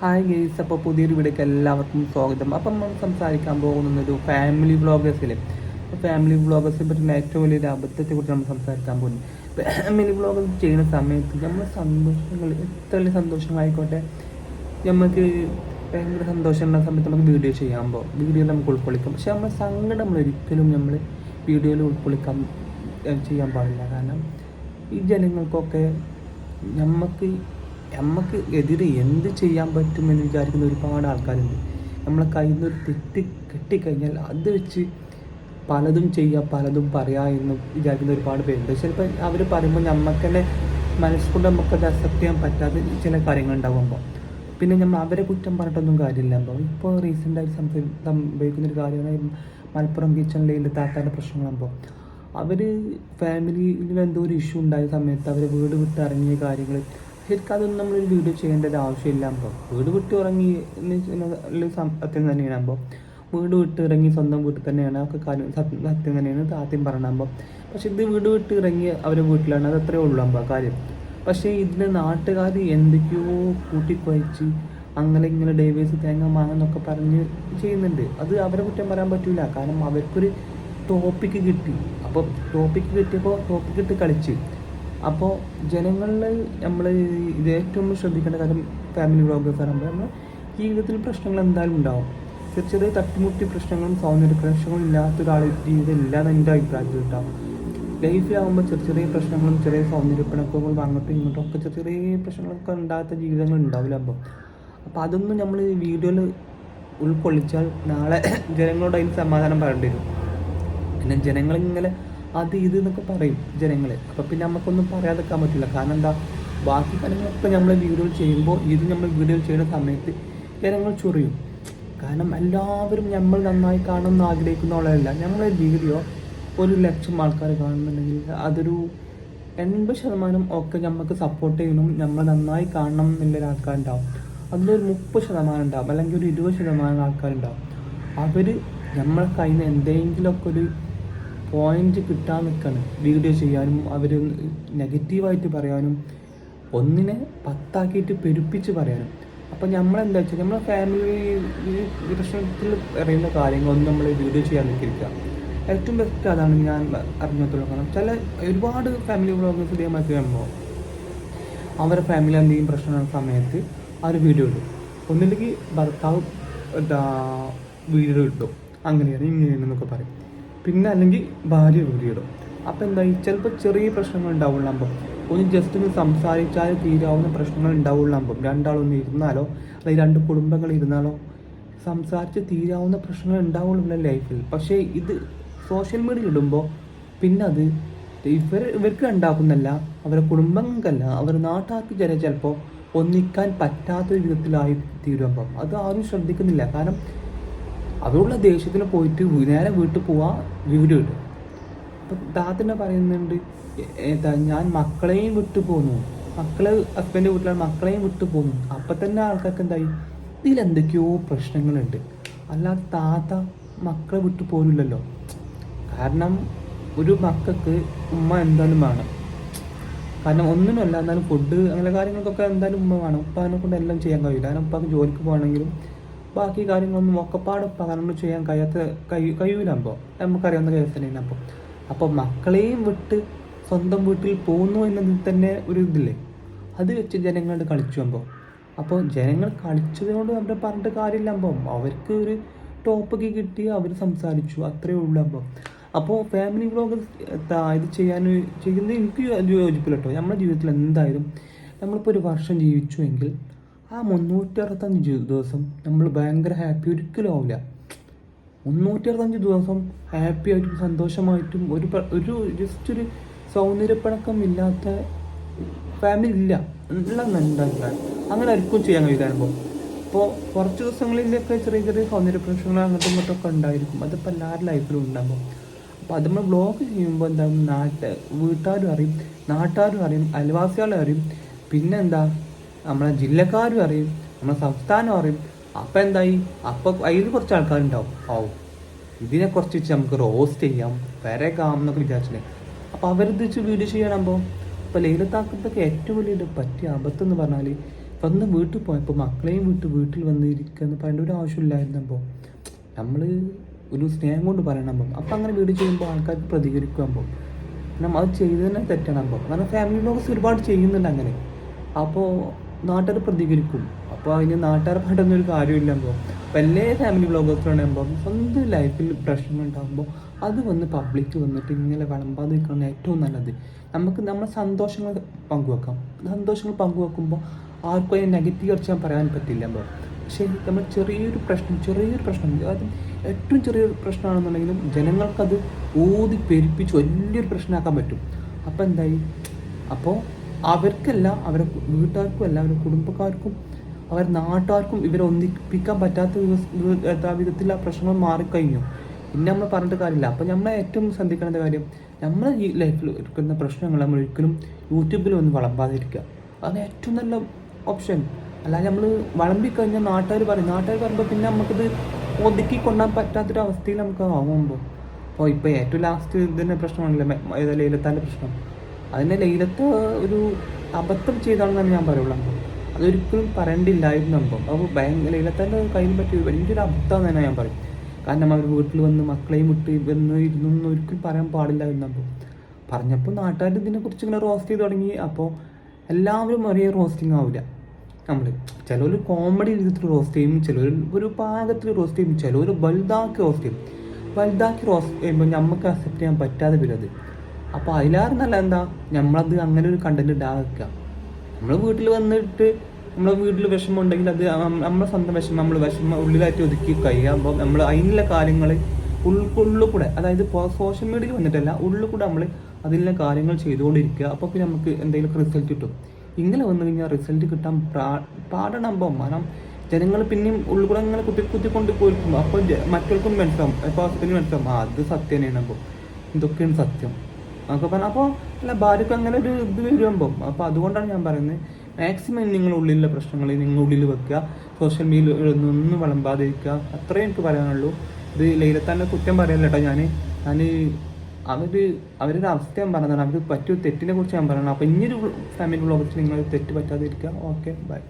Hi guys, അപ്പോൾ പുതിയൊരു വീഡിയോക്ക് എല്ലാവർക്കും സ്വാഗതം. അപ്പം നമ്മൾ സംസാരിക്കാൻ പോകുന്നൊരു ഫാമിലി വ്ളോഗേഴ്സിൽ ഫാമിലി വ്ളോഗേഴ്സിനെ പറ്റുന്ന ഏറ്റവും വലിയൊരു അബദ്ധത്തെക്കുറിച്ച് നമ്മൾ സംസാരിക്കാൻ പോകുന്നു. ഫാമിലി വ്ളോഗേഴ്സ് ചെയ്യുന്ന സമയത്ത് നമ്മൾ സന്തോഷങ്ങൾ എത്ര വലിയ സന്തോഷമായിക്കോട്ടെ, നമുക്ക് ഭയങ്കര സന്തോഷമുള്ള സമയത്ത് നമുക്ക് വീഡിയോ ചെയ്യുമ്പോൾ വീഡിയോയിൽ നമുക്ക് ഉൾക്കൊള്ളിക്കാം. പക്ഷെ നമ്മൾ സങ്കടം ഒരിക്കലും നമ്മൾ വീഡിയോയിൽ ഉൾക്കൊള്ളിക്കാൻ ചെയ്യാൻ പാടില്ല. കാരണം ഈ ജനങ്ങൾക്കൊക്കെ നമുക്ക് നമുക്ക് എതിരെ എന്ത് ചെയ്യാൻ പറ്റുമെന്ന് വിചാരിക്കുന്ന ഒരുപാട് ആൾക്കാരുണ്ട്. നമ്മളെ കയ്യിൽ നിന്ന് ഒരു തെറ്റ് കിട്ടിക്കഴിഞ്ഞാൽ അത് വെച്ച് പലതും ചെയ്യുക, പലതും പറയുക എന്ന് വിചാരിക്കുന്ന ഒരുപാട് പേരുണ്ട്. ചിലപ്പോൾ അവർ പറയുമ്പോൾ നമുക്ക് തന്നെ മനസ്സുകൊണ്ട് നമുക്കത് അക്സെപ്റ്റ് ചെയ്യാൻ പറ്റാത്ത ചില കാര്യങ്ങൾ ഉണ്ടാകുമ്പോൾ പിന്നെ നമ്മൾ അവരെ കുറ്റം പറഞ്ഞിട്ടൊന്നും കാര്യമില്ല. ഇപ്പോൾ റീസെൻ്റായി സംഭവിക്കുന്നൊരു കാര്യമാണ് മലപ്പുറം കിച്ചണിലെ താത്താൻ്റെ പ്രശ്നങ്ങളാകുമ്പോൾ അവർ ഫാമിലിയിൽ എന്തോ ഒരു ഇഷ്യൂ ഉണ്ടായ സമയത്ത് അവർ വീട് വിട്ട് ഇറങ്ങിയ കാര്യങ്ങൾ ശരിക്കും അതൊന്നും നമ്മളൊരു വീഡിയോ ചെയ്യേണ്ടത് ആവശ്യമില്ല. വീട് വിട്ട് ഇറങ്ങി സത്യം തന്നെയാണ്. വീട് വിട്ട് ഇറങ്ങി സ്വന്തം വീട്ടിൽ തന്നെയാണ് ഒക്കെ കാര്യം സത്യം തന്നെയാണ് ആദ്യം പറയണമ്പോൾ. പക്ഷെ ഇത് വീട് വിട്ട് ഇറങ്ങി അവരെ വീട്ടിലാണ്, അത് അത്രേ ഉള്ളൂ കാര്യം. പക്ഷേ ഇതിന് നാട്ടുകാർ എന്തൊക്കെയോ കൂട്ടിക്കുഴച്ച് അങ്ങനെ ഇങ്ങനെ ഡൈവേഴ്സ് തേങ്ങ മാങ്ങന്നൊക്കെ പറഞ്ഞ് ചെയ്യുന്നുണ്ട്. അത് അവരെ കുറ്റം പറയാൻ പറ്റില്ല. കാരണം അവർക്കൊരു ടോപ്പിക്ക് കിട്ടി. അപ്പോൾ ടോപ്പിക്ക് കിട്ടിയപ്പോൾ ടോപ്പിക്ക് ഇട്ട് കളിച്ച് അപ്പോൾ ജനങ്ങളിൽ നമ്മൾ ഇത് ഏറ്റവും ശ്രദ്ധിക്കേണ്ട കാര്യം ഫാമിലി വ്ളോഗേഴ്സ് ആകുമ്പോൾ നമ്മൾ ജീവിതത്തിൽ പ്രശ്നങ്ങൾ എന്തായാലും ഉണ്ടാവും. ചെറിയ ചെറിയ തട്ടിമുട്ടി പ്രശ്നങ്ങളും സൗന്ദര്യ പ്രശ്നങ്ങളും ഇല്ലാത്തൊരാൾ ജീവിതം ഇല്ലാന്ന് എൻ്റെ അഭിപ്രായത്തിൽ ഉണ്ടാവും. ലൈഫിലാകുമ്പോൾ ചെറിയ ചെറിയ പ്രശ്നങ്ങളും ചെറിയ സൗന്ദര്യപ്പിണക്കങ്ങളും അങ്ങോട്ടും ഇങ്ങോട്ടും ഒക്കെ ചെറിയ ചെറിയ പ്രശ്നങ്ങളൊക്കെ ഉണ്ടാകാത്ത ജീവിതങ്ങൾ ഉണ്ടാവില്ല. അപ്പോൾ അതൊന്നും നമ്മൾ വീഡിയോയിൽ ഉൾക്കൊള്ളിച്ചാൽ നാളെ ജനങ്ങളോട് അതിന് സമാധാനം പറയേണ്ടി വരും. പിന്നെ ജനങ്ങളിങ്ങനെ അത് ഇത് എന്നൊക്കെ പറയും ജനങ്ങൾ. അപ്പോൾ പിന്നെ നമുക്കൊന്നും പറയാതെക്കാൻ പറ്റില്ല. കാരണം എന്താ, ബാക്കി കാര്യങ്ങളൊക്കെ നമ്മൾ വീഡിയോ ചെയ്യുമ്പോൾ ഇത് നമ്മൾ വീഡിയോ ചെയ്യുന്ന സമയത്ത് ജനങ്ങൾ ചൊറിയും. കാരണം എല്ലാവരും നമ്മൾ നന്നായി കാണുമെന്ന് ആഗ്രഹിക്കുന്നവരല്ല. നമ്മളെ വീഡിയോ 1,00,000 ആൾക്കാർ കാണുന്നുണ്ടെങ്കിൽ അതൊരു 80% ഒക്കെ നമുക്ക് സപ്പോർട്ട് ചെയ്യണം, നമ്മൾ നന്നായി കാണണം എന്നുള്ളൊരു ആൾക്കാരുണ്ടാവും. അതിലൊരു 30% ഉണ്ടാവും, അല്ലെങ്കിൽ ഒരു 20% ആൾക്കാരുണ്ടാവും. അവർ നമ്മളെ കയ്യിൽ നിന്ന് എന്തെങ്കിലുമൊക്കെ ഒരു പോയിന്റ് കിട്ടാൻ നിൽക്കുകയാണ് വീഡിയോ ചെയ്യാനും അവർ നെഗറ്റീവായിട്ട് പറയാനും ഒന്നിനെ 10 പെരുപ്പിച്ച് പറയാനും. അപ്പോൾ നമ്മളെന്താ വെച്ചാൽ നമ്മളെ ഫാമിലി പ്രശ്നത്തിൽ അറിയുന്ന കാര്യങ്ങളൊന്നും നമ്മൾ വീഡിയോ ചെയ്യാൻ നിൽക്കില്ല. ഏറ്റവും ബെസ്റ്റ് അതാണ് ഞാൻ അറിഞ്ഞിട്ടുള്ളത്. കാരണം ചില ഒരുപാട് ഫാമിലി വ്ളോഗേഴ്സ് ഇതേമാതിരി വരുമ്പോൾ അവരുടെ ഫാമിലി എന്തെങ്കിലും പ്രശ്നമുള്ള സമയത്ത് ആ ഒരു വീഡിയോ ഇടും. ഒന്നില്ലെങ്കിൽ ഭർത്താവ് വീഡിയോ ഇടും, അങ്ങനെയാണ് ഇങ്ങനെയാണെന്നൊക്കെ പറയും. പിന്നെ അല്ലെങ്കിൽ ഭാര്യ വീഡിയോ ഇടും. അപ്പോൾ എന്തായി, ചിലപ്പോൾ ചെറിയ പ്രശ്നങ്ങൾ ഉണ്ടാവുള്ളാകുമ്പോൾ ഒന്ന് ജസ്റ്റ് ഒന്ന് സംസാരിച്ചാൽ തീരാവുന്ന പ്രശ്നങ്ങൾ ഉണ്ടാവുള്ളാകുമ്പോൾ രണ്ടാളൊന്ന് ഇരുന്നാലോ അല്ലെങ്കിൽ 2 കുടുംബങ്ങൾ ഇരുന്നാലോ സംസാരിച്ച് തീരാവുന്ന പ്രശ്നങ്ങൾ ഉണ്ടാവുള്ള ലൈഫിൽ. പക്ഷേ ഇത് സോഷ്യൽ മീഡിയയിൽ ഇടുമ്പോൾ പിന്നെ അത് ഇവർക്ക് ഉണ്ടാക്കുന്നല്ല, അവരുടെ കുടുംബങ്ങൾക്കല്ല, അവരുടെ നാട്ടുകാർക്ക് ചിലപ്പോൾ ഒന്നിക്കാൻ പറ്റാത്ത വിധത്തിലായി തീരുമ്പോൾ അത് ആരും ശ്രദ്ധിക്കുന്നില്ല. കാരണം അവരുള്ള ദേഷ്യത്തിന് പോയിട്ട് നേരെ വീട്ടിൽ പോവാ വീഡിയോ ഇടും. അപ്പം താത്തന്നെ പറയുന്നുണ്ട്, ഞാൻ മക്കളെയും വിട്ടു പോന്നു, ഹസ്ബൻഡ് വീട്ടിലാണ്, മക്കളെയും വിട്ടു പോന്നു. അപ്പം തന്നെ ആൾക്കാർക്ക് എന്തായി, ഇതിലെന്തൊക്കെയോ പ്രശ്നങ്ങളുണ്ട്. അല്ലാതെ താത്ത മക്കളെ വിട്ടു പോരില്ലല്ലോ. കാരണം ഒരു മക്കൾക്ക് ഉമ്മ എന്തായാലും വേണം. കാരണം ഒന്നിനുമല്ല, എന്നാലും ഫുഡ് അങ്ങനെ കാര്യങ്ങൾക്കൊക്കെ എന്തായാലും ഉമ്മ വേണം. ഉപ്പാനെ കൊണ്ട് എല്ലാം ചെയ്യാൻ കഴിയില്ല. കാരണം ഉപ്പാക്ക് ജോലിക്ക് പോകണമെങ്കിലും ബാക്കി കാര്യങ്ങളൊന്നും ഒക്കെപ്പാട് പകർന്നു ചെയ്യാൻ കഴിയൂലാകുമ്പോൾ നമുക്കറിയാവുന്ന കേസ് തന്നെയാണ്. അപ്പോൾ മക്കളെയും വിട്ട് സ്വന്തം വീട്ടിൽ പോകുന്നു എന്നതിൽ തന്നെ ഒരു ഇതില്ലേ, അത് വെച്ച് ജനങ്ങൾ കളിച്ചു. അപ്പോൾ ജനങ്ങൾ കളിച്ചതുകൊണ്ട് അവരെ പറഞ്ഞിട്ട് കാര്യമില്ല. അവർക്ക് ഒരു ടോപ്പിക്ക് കിട്ടി, അവർ സംസാരിച്ചു, അത്രയേ ഉള്ളൂ. അപ്പോൾ ഫാമിലി വ്ളോഗ് ഇത് ചെയ്യുന്നത് എനിക്ക് യോജിപ്പില്ല കേട്ടോ. നമ്മുടെ ജീവിതത്തിൽ എന്തായാലും നമ്മളിപ്പോൾ ഒരു വർഷം ജീവിച്ചുവെങ്കിൽ ആ 365 ദിവസം നമ്മൾ ഭയങ്കര ഹാപ്പി ഒരിക്കലും ആവില്ല. 365 ദിവസം ഹാപ്പി ആയിട്ടും സന്തോഷമായിട്ടും ഒരു ജസ്റ്റ് ഒരു സൗന്ദര്യപ്പണക്കം ഇല്ലാത്ത ഫാമിലി ഇല്ല ഉള്ളതെന്നുണ്ടാക്കാൻ അങ്ങനെ ആർക്കും ചെയ്യാൻ കഴിയില്ല. ഇപ്പോൾ കുറച്ച് ദിവസങ്ങളിലൊക്കെ ചെറിയ ചെറിയ സൗന്ദര്യ പ്രശ്നങ്ങൾ അങ്ങോട്ടും ഇങ്ങോട്ടൊക്കെ ഉണ്ടായിരിക്കും. അതിപ്പോൾ എല്ലാവരുടെ ലൈഫിലും ഉണ്ടാകുമ്പോൾ അപ്പോൾ അത് നമ്മൾ ബ്ലോഗ് ചെയ്യുമ്പോൾ എന്താകും, വീട്ടുകാരും അറിയും, നാട്ടുകാരും അറിയും, അയൽവാസികളും അറിയും, പിന്നെ എന്താ നമ്മളെ ജില്ലക്കാരും അറിയും, നമ്മളെ സംസ്ഥാനം അറിയും. അപ്പം എന്തായി, അപ്പം അതിൽ കുറച്ച് ആൾക്കാരുണ്ടാവും, ഇതിനെക്കുറിച്ച് വെച്ച് നമുക്ക് റോസ്റ്റ് ചെയ്യാം, വരകാം എന്നൊക്കെ വിചാരിച്ചില്ലേ. അപ്പോൾ അവരിത് വെച്ച് വീഡിയോ ചെയ്യണമ്പോൾ ഇപ്പോൾ ലൈലത്താക്കത്തൊക്കെ ഏറ്റവും വലിയ പറ്റിയ അബദ്ധം എന്ന് പറഞ്ഞാൽ സ്വന്തം വീട്ടിൽ പോയപ്പോൾ മക്കളെയും വീട്ടിൽ വന്ന് ഇരിക്കുക എന്ന് പറയേണ്ട ഒരു ആവശ്യമില്ലായിരുന്നു. അപ്പോൾ നമ്മൾ ഒരു സ്നേഹം കൊണ്ട് പറയണം. അപ്പം അങ്ങനെ വീഡിയോ ചെയ്യുമ്പോൾ ആൾക്കാർക്ക് പ്രതികരിക്കുമ്പോൾ കാരണം അത് ചെയ്തതന്നെ തെറ്റാണ്. കാരണം ഫാമിലി വ്ലോഗ്സ് ഒരുപാട് ചെയ്യുന്നുണ്ട് അങ്ങനെ. അപ്പോൾ നാട്ടുകാർ പ്രതികരിക്കും. അപ്പോൾ അതിന് നാട്ടുകാരെ പാട്ടൊന്നും ഒരു കാര്യമില്ല. അപ്പോൾ എല്ലാ ഫാമിലി വ്ലോഗേഴ്സിലാണെമ്പോൾ സ്വന്തം ലൈഫിൽ പ്രശ്നങ്ങൾ ഉണ്ടാകുമ്പോൾ അത് വന്ന് പബ്ലിക്ക് വന്നിട്ട് ഇങ്ങനെ വിളമ്പാതെ നിൽക്കുകയാണ് ഏറ്റവും നല്ലത്. നമുക്ക് നമ്മുടെ സന്തോഷങ്ങൾ പങ്കുവെക്കാം. സന്തോഷങ്ങൾ പങ്കുവെക്കുമ്പോൾ ആർക്കും അതിന് നെഗറ്റീവ് അടിച്ചാൽ പറയാൻ പറ്റില്ല. പക്ഷേ നമ്മൾ ചെറിയൊരു പ്രശ്നം അതായത് ഏറ്റവും ചെറിയൊരു പ്രശ്നമാണെന്നുണ്ടെങ്കിലും ജനങ്ങൾക്കത് ഊതി പെരുപ്പിച്ച് വലിയൊരു പ്രശ്നമാക്കാൻ പറ്റും. അപ്പോൾ എന്തായി, അപ്പോൾ അവർക്കല്ല, അവരെ വീട്ടുകാർക്കും അവരുടെ കുടുംബക്കാർക്കും അവരുടെ നാട്ടുകാർക്കും ഇവരെ ഒന്നിപ്പിക്കാൻ പറ്റാത്ത വിധത്തിൽ ആ പ്രശ്നങ്ങൾ മാറിക്കഴിഞ്ഞു. പിന്നെ നമ്മൾ പറഞ്ഞിട്ട് കാര്യമില്ല. അപ്പോൾ നമ്മൾ ഏറ്റവും ശ്രദ്ധിക്കേണ്ട കാര്യം, നമ്മളെ ഈ ലൈഫിൽ എടുക്കുന്ന പ്രശ്നങ്ങൾ നമ്മൾ ഒരിക്കലും യൂട്യൂബിൽ ഒന്ന് വിളമ്പാതിരിക്കുക. അതാണ് ഏറ്റവും നല്ല ഓപ്ഷൻ. അല്ലാതെ നമ്മൾ വിളമ്പിക്കഴിഞ്ഞാൽ നാട്ടുകാർ പറയുമ്പോൾ പിന്നെ നമുക്കിത് ഒതുക്കി കൊണ്ടാൻ പറ്റാത്തൊരു അവസ്ഥയിൽ നമുക്ക് ആകുമ്പോൾ ഇപ്പോൾ ഏറ്റവും ലാസ്റ്റ് ഇതിൻ്റെ പ്രശ്നമാണല്ലോ ലൈലത്താൻ്റെ പ്രശ്നം. അതിനെ ലൈലത്ത് ഒരു അബദ്ധം ചെയ്താണെന്നാണ് ഞാൻ പറയുള്ളൂ. അതൊരിക്കലും പറയേണ്ടില്ലായിരുന്നു. അപ്പോൾ ലൈലത്താൻ്റെ കയ്യിൽ പറ്റിയ വലിയൊരു അബദ്ധം തന്നെ ഞാൻ പറയും. കാരണം അവർ വീട്ടിൽ വന്ന് മക്കളെയും വിട്ട് ഇരുന്നൊന്നും ഒരിക്കലും പറയാൻ പാടില്ലായിരുന്നു. പറഞ്ഞപ്പോൾ നാട്ടുകാർ ഇതിനെക്കുറിച്ച് ഇങ്ങനെ റോസ്റ്റ് ചെയ്ത് തുടങ്ങി. അപ്പോൾ എല്ലാവരും ഒരേ റോസ്റ്റിംഗ് ആവില്ല. നമ്മൾ ചിലർ കോമഡി രീതിയിൽ റോസ്റ്റ് ചെയ്യും, ചിലർ ഒരു പാകത്തിൽ റോസ്റ്റ് ചെയ്യും, ചിലർ വലുതാക്കി റോസ്റ്റ് ചെയ്യുമ്പോൾ നമുക്ക് അക്സെപ്റ്റ് ചെയ്യാൻ പറ്റാതെ വരും അത്. അപ്പോൾ അതിലേറെ നല്ല എന്താ, നമ്മളത് അങ്ങനെ ഒരു കണ്ടന്റ് ഇടാക്കുക. നമ്മൾ വീട്ടിൽ വന്നിട്ട് നമ്മളെ വീട്ടിൽ വിഷമം ഉണ്ടെങ്കിൽ അത് നമ്മളെ സ്വന്തം വിഷമം ഉള്ളിലായിട്ട് ഒതുക്കി കഴിയുമ്പോൾ നമ്മൾ അതിനുള്ള കാര്യങ്ങൾ ഉള്ളിൽ കൂടെ, അതായത് സോഷ്യൽ മീഡിയയിൽ വന്നിട്ടല്ല, ഉള്ളിൽ കൂടെ നമ്മൾ അതിനുള്ള കാര്യങ്ങൾ ചെയ്തുകൊണ്ടിരിക്കുക. അപ്പോൾ പിന്നെ നമുക്ക് എന്തെങ്കിലും റിസൾട്ട് കിട്ടും. ഇങ്ങനെ വന്നു കഴിഞ്ഞാൽ റിസൾട്ട് കിട്ടാൻ പാടണമ്പോൾ കാരണം ജനങ്ങൾ പിന്നെയും ഉള്ളിൽ കൂടെ ഇങ്ങനെ കുത്തിക്കൊണ്ട് പോയിരിക്കുമ്പോൾ അപ്പോൾ മറ്റവർക്കും മനസ്സിലാവും. അപ്പോൾ ഹസ്ബൻഡിന് മനസ്സിലാവും അത് സത്യം തന്നെയാണ്. അപ്പോൾ ഇതൊക്കെയാണ് സത്യം എന്നൊക്കെ പറഞ്ഞാൽ അപ്പോൾ അല്ല ഭാര്യയ്ക്ക് അങ്ങനെ ഒരു ഇത് വരുമ്പോൾ. അപ്പോൾ അതുകൊണ്ടാണ് ഞാൻ പറയുന്നത്, മാക്സിമം നിങ്ങളുടെ ഉള്ളിലുള്ള പ്രശ്നങ്ങൾ നിങ്ങളുടെ ഉള്ളിൽ വെക്കുക, സോഷ്യൽ മീഡിയയിൽ ഒന്നും വിളമ്പാതിരിക്കുക. അത്രയും എനിക്ക് പറയാനുള്ളൂ. ഇത് ലൈലത്താൻ്റെ കുറ്റം പറയാനല്ല കേട്ടോ. ഞാൻ അവരുടെ അവസ്ഥ ഞാൻ പറഞ്ഞതാണ്. അവർക്ക് പറ്റിയ തെറ്റിനെ കുറിച്ച് ഞാൻ പറയണം. അപ്പോൾ ഇനിയൊരു ഫാമിലി വ്ളോഗ്സിൽ നിങ്ങൾ തെറ്റ് പറ്റാതിരിക്കുക. Okay, by.